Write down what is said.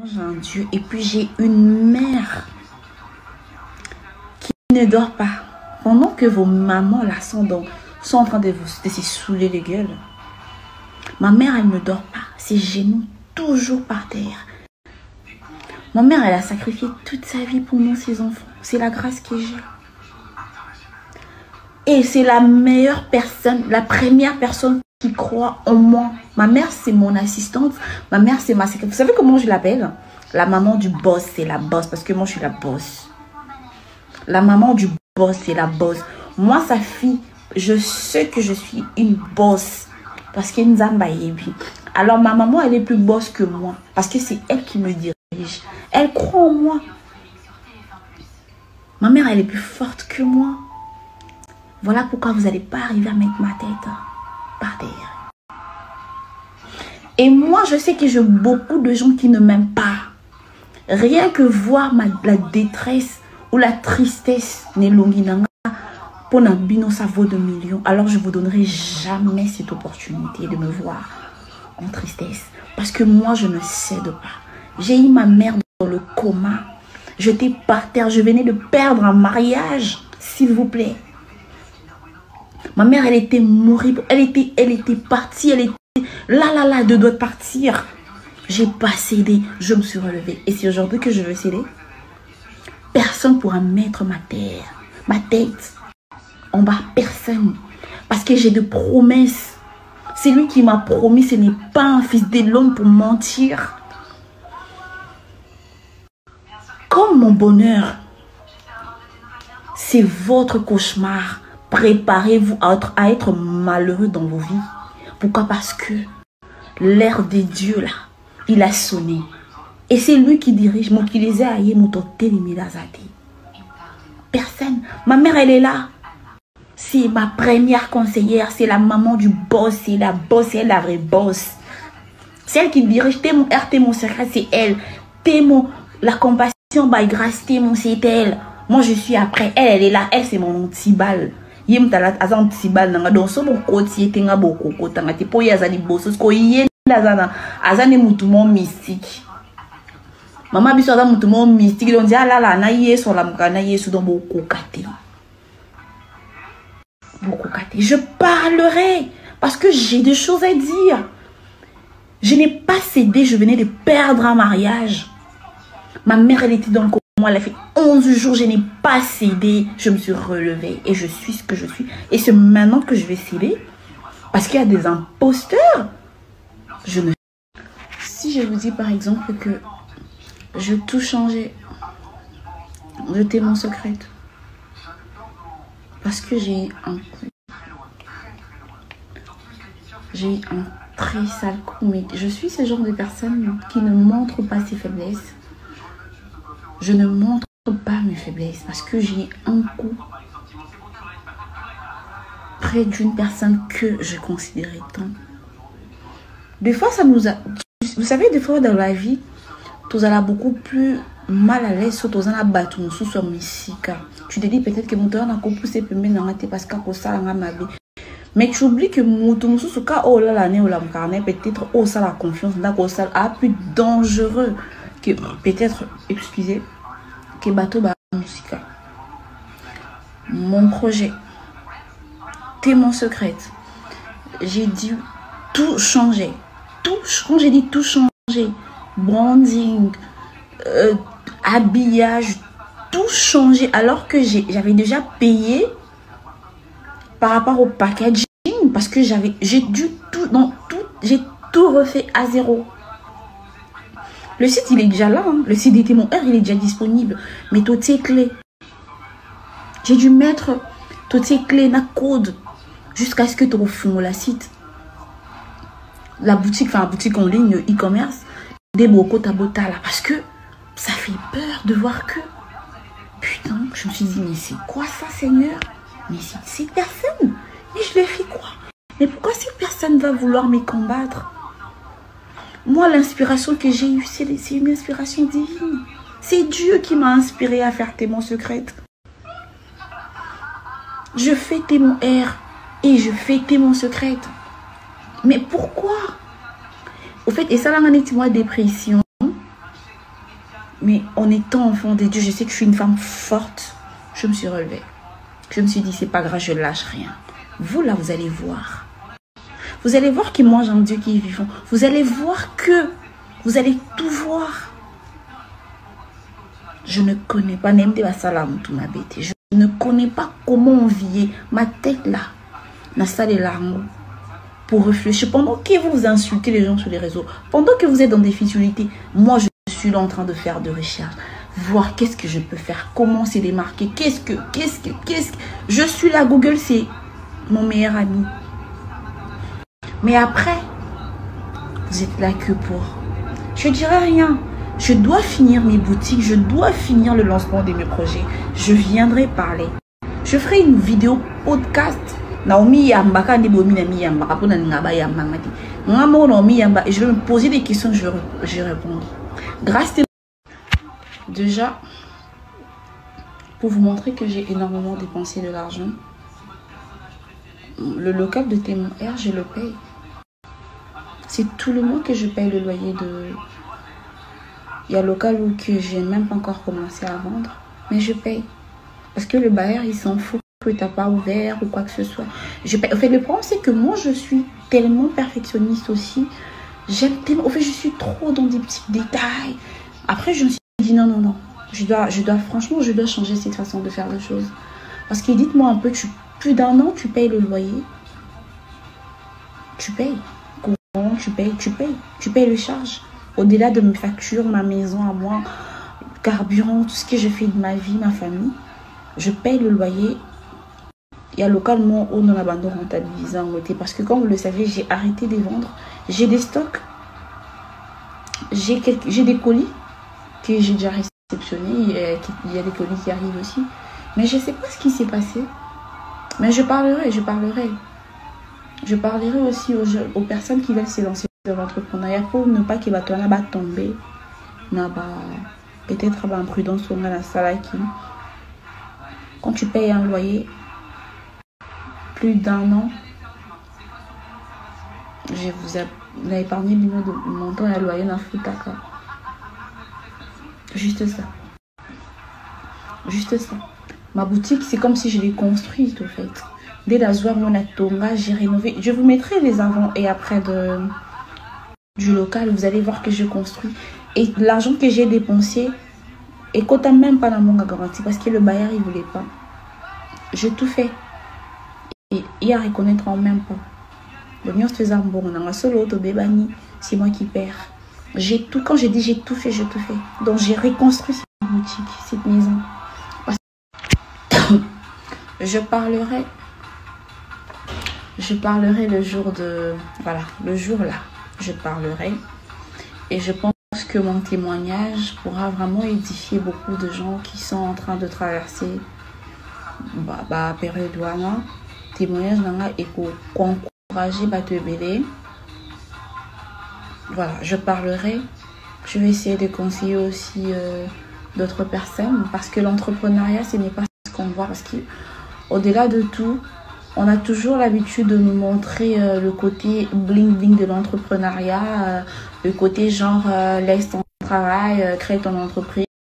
J'ai un Dieu et puis j'ai une mère qui ne dort pas. Pendant que vos mamans là sont en train de se saouler les gueules, ma mère elle ne dort pas, ses genoux toujours par terre. Ma mère elle a sacrifié toute sa vie pour nous, ses enfants. C'est la grâce que j'ai. Et c'est la meilleure personne, la première personne qui croit en moi. Ma mère, c'est mon assistante. Ma mère, c'est ma secrétaire. Vous savez comment je l'appelle? La maman du boss, c'est la boss. Parce que moi, je suis la boss. La maman du boss, c'est la boss. Moi, sa fille, je sais que je suis une boss. Parce qu'elle nous a maillé. Alors, ma maman, elle est plus boss que moi. Parce que c'est elle qui me dirige. Elle croit en moi. Ma mère, elle est plus forte que moi. Voilà pourquoi vous n'allez pas arriver à mettre ma tête par terre. Et moi, je sais que j'ai beaucoup de gens qui ne m'aiment pas. Rien que voir la détresse ou la tristesse pour un bino, ça vaut 2 millions. Alors, je ne vous donnerai jamais cette opportunité de me voir en tristesse. Parce que moi, je ne cède pas. J'ai eu ma mère dans le coma. J'étais par terre. Je venais de perdre un mariage, s'il vous plaît. Ma mère, elle était moribonde. Elle était partie. Elle était là, de doigts de partir. J'ai pas cédé. Je me suis relevée. Et c'est aujourd'hui que je veux céder. Personne ne pourra mettre ma tête en bas. Personne. Parce que j'ai de promesses. C'est lui qui m'a promis. Ce n'est pas un fils de l'homme pour mentir. Comme mon bonheur, c'est votre cauchemar. Préparez-vous à être malheureux dans vos vies. Pourquoi? Parce que l'ère de Dieu, là, il a sonné. Et c'est lui qui dirige. Personne. Ma mère, elle est là. C'est ma première conseillère. C'est la maman du boss. C'est la boss. C'est la vraie boss. C'est elle qui dirige. T'es mon R, t'es mon secret. C'est elle. T'es mon... La compassion, by grâce, t'es mon... C'est elle. Moi, je suis après. Elle est là. Elle, c'est mon anti-balle. Yem talat azan tibal nanga donc so bon côté tenga boko kotanga te po yazali bosso ko yenda azana azane mutumo mystique. Maman biso azan mutumo mystique donc dia la na yeso la mukana yeso donc boko kate. Boko kate. Je parlerai parce que j'ai des choses à dire. Je n'ai pas cédé, je venais de perdre un mariage. Ma mère elle était dans le moi, elle a fait 11 jours, je n'ai pas cédé. Je me suis relevée et je suis ce que je suis. Et c'est maintenant que je vais céder. Parce qu'il y a des imposteurs. Si je vous dis par exemple que je tout changé, je t'ai mon secret. Parce que j'ai un très sale coup. Mais je suis ce genre de personne qui ne montre pas ses faiblesses. Je ne montre pas mes faiblesses parce que j'ai un coup près d'une personne que je considérais tant. Des fois, ça nous a... Vous savez, des fois dans la vie, tu as beaucoup plus mal à l'aise, tu as battu sous musique. Tu te dis peut-être que mon temps a poussé parce que ça mais tu oublies que mon temps sous oh là l'année ou la peut-être oh ça la confiance d'accord ça a plus dangereux que peut-être excusez que bateau ba musique. Mon projet, t'es mon secret. J'ai dû tout changer. Quand j'ai dit tout changer, branding, habillage, tout changer alors que j'avais déjà payé par rapport au packaging parce que j'ai tout refait à zéro. Le site il est déjà là, hein. Le site d'Était Mon R il est déjà disponible, mais toutes ces clés, j'ai dû mettre toutes ces clés dans le code jusqu'à ce que tu refoules le site. La boutique en ligne, e-commerce, des bocaux tabota là, parce que ça fait peur de voir que, putain, je me suis dit, mais c'est quoi ça, Seigneur? Mais cette personne, mais je l'ai fait quoi? Mais pourquoi cette personne va vouloir me combattre? Moi, l'inspiration que j'ai eue, c'est une inspiration divine. C'est Dieu qui m'a inspiré à faire T'es Mon secret. Je fais T'es Mon R et je fais T'es Mon secret. Mais pourquoi? Au fait, et ça là, on est moi dépression. Mais en étant enfant de Dieu, je sais que je suis une femme forte. Je me suis relevée. Je me suis dit, c'est pas grave, je lâche rien. Vous, là, vous allez voir. Vous allez voir que moi, j'ai un Dieu qui est vivant. Vous allez voir que vous allez tout voir. Je ne connais pas, je ne connais pas comment on vit. Ma tête, là, n'a ça les larmes. Pour réfléchir, pendant que vous insultez les gens sur les réseaux, pendant que vous êtes dans des futilités, moi je suis là en train de faire de recherches, voir qu'est-ce que je peux faire, comment c'est démarqué, qu'est-ce que, je suis là, Google c'est mon meilleur ami. Mais après, vous êtes là que pour, je dirais rien, je dois finir mes boutiques, je dois finir le lancement de mes projets, je viendrai parler, je ferai une vidéo podcast. Naomi Yamba, et je vais me poser des questions, je vais répondre. Grâce à déjà, pour vous montrer que j'ai énormément dépensé de l'argent, le local de Témoin R, je le paye. C'est tout le mois que je paye le loyer de... Il y a un local où que j'ai même pas encore commencé à vendre, mais je paye. Parce que le bailleur, il s'en fout que tu n'as pas ouvert ou quoi que ce soit. Je paye. En fait, le problème, c'est que moi, je suis tellement perfectionniste aussi. J'aime tellement... En fait, je suis trop dans des petits détails. Après, je me suis dit, non. Franchement, je dois changer cette façon de faire les choses. Parce que dites-moi un peu, plus d'un an, tu payes le loyer. Tu payes. Courant, tu payes. Tu payes le charge. Au-delà de mes factures, ma maison à moi, carburant, tout ce que j'ai fait de ma vie, ma famille, je paye le loyer. Il y a localement où on abandon rentabilisant parce que comme vous le savez, j'ai arrêté de vendre. J'ai des stocks. J'ai des colis que j'ai déjà réceptionnés. Il y a des colis qui arrivent aussi. Mais je ne sais pas ce qui s'est passé. Mais je parlerai. Je parlerai aussi aux personnes qui veulent se lancer dans l'entrepreneuriat pour ne pas qu'il va tomber. Peut-être avoir imprudence sur la salle qui. Quand tu payes un loyer, plus d'un an, je vous ai épargné le montant et le loyer d'un foutaka. Juste ça. Ma boutique, c'est comme si je l'ai construite, au fait. Dès la soirée, mon atonga, j'ai rénové. Je vous mettrai les avant et après du local. Vous allez voir que je construis. Et l'argent que j'ai dépensé, et quand t'as même pas dans mon garantie, parce que le bailleur, il voulait pas. J'ai tout fait. Et il a reconnaître en même pas. Le mien se faisait bon, on a un solo autobébani, c'est moi qui perds. J'ai tout, quand j'ai dit j'ai tout fait. Donc j'ai reconstruit cette boutique, cette maison. Je parlerai le jour de... Voilà, le jour là, je parlerai. Et je pense que mon témoignage pourra vraiment édifier beaucoup de gens qui sont en train de traverser la période douane. Témoignage et pour encourager te belé. Voilà, je parlerai. Je vais essayer de conseiller aussi d'autres personnes parce que l'entrepreneuriat, ce n'est pas ce qu'on voit. Parce qu'au-delà de tout, on a toujours l'habitude de nous montrer le côté bling-bling de l'entrepreneuriat, le côté genre laisse ton travail, crée ton entreprise,